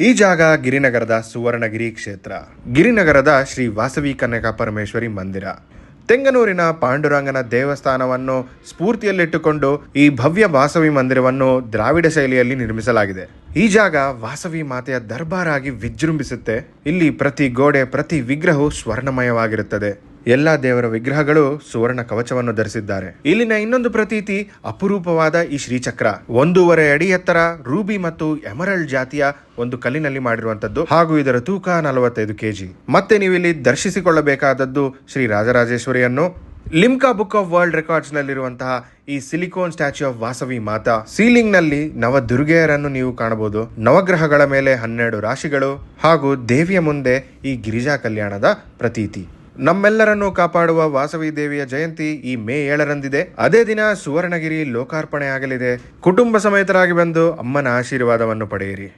ಈ ಜಾಗ ಗಿರಿನಗರದ ಸುವರ್ಣಗಿರಿ ಕ್ಷೇತ್ರ. ಗಿರಿನಗರದ ಶ್ರೀ ವಾಸವಿ ಕನ್ಯಕಾ ಪರಮೇಶ್ವರಿ ಮಂದಿರ. ತೆಂಗನೂರಿನ ಪಾಂಡುರಂಗನ ದೇವಸ್ಥಾನವನ್ನು ಸ್ಫೂರ್ತಿಯಲ್ಲಿಟ್ಟುಕೊಂಡು ಈ ಭವ್ಯ ವಾಸವಿ ಮಂದಿರವನ್ನು ದ್ರಾವಿಡ ಶೈಲಿಯಲ್ಲಿ ನಿರ್ಮಿಸಲಾಗಿದೆ. ಈ ಜಾಗ ವಾಸವಿ ಮಾತೆಯ ದರ್ಬಾರ್ ಆಗಿ ವಿಜೃಂಭಿಸುತ್ತೆ. ಇಲ್ಲಿ ಪ್ರತಿ ಗೋಡೆ, ಪ್ರತಿ ವಿಗ್ರಹವು ಸ್ವರ್ಣಮಯವಾಗಿರುತ್ತದೆ. ಎಲ್ಲಾ ದೇವರ ವಿಗ್ರಹಗಳು ಸುವರ್ಣ ಕವಚವನ್ನು ಧರಿಸಿದ್ದಾರೆ. ಇಲ್ಲಿನ ಇನ್ನೊಂದು ಪ್ರತೀತಿ ಅಪರೂಪವಾದ ಈ ಶ್ರೀಚಕ್ರ. 1.5 ಅಡಿ ಎತ್ತರ, ರೂಬಿ ಮತ್ತು ಎಮರಲ್ಡ್ ಜಾತಿಯ ಒಂದು ಕಲ್ಲಿನಲ್ಲಿ ಮಾಡಿರುವಂತದ್ದು, ಹಾಗೂ ಇದರ ತೂಕ 45 kg. ಮತ್ತೆ ನೀವು ಇಲ್ಲಿ ದರ್ಶಿಸಿಕೊಳ್ಳಬೇಕಾದದ್ದು ಶ್ರೀ ರಾಜರಾಜೇಶ್ವರಿಯನ್ನು. Limca book of world records ನಲ್ಲಿರುವಂತಹ ಈ silicone statue of Vasavi Mata. Ceiling ನಲ್ಲಿ ನವ ದುರ್ಗೆಯರನ್ನು ನೀವು ಕಾಣಬಹುದು. ನವಗ್ರಹಗಳ ಮೇಲೆ 12 ರಾಶಿಗಳು ಹಾಗೂ ದೇವಿಯ ಮುಂದೆ ಈ ಗಿರಿಜಾ ಕಲ್ಯಾಣದ ಪ್ರತೀತಿ. ನಮ್ಮೆಲ್ಲರನ್ನು ಕಾಪಾಡುವ ವಾಸವಿ ದೇವಿಯ ಜಯಂತಿ ಈ ಮೇ 7ರಂದಿದೆ. ಅದೇ ದಿನ ಸುವರ್ಣಗಿರಿ ಲೋಕಾರ್ಪಣೆ ಆಗಲಿದೆ. ಕುಟುಂಬ ಸಮೇತರಾಗಿ ಬಂದು ಅಮ್ಮನ ಆಶೀರ್ವಾದವನ್ನು ಪಡೆಯಿರಿ.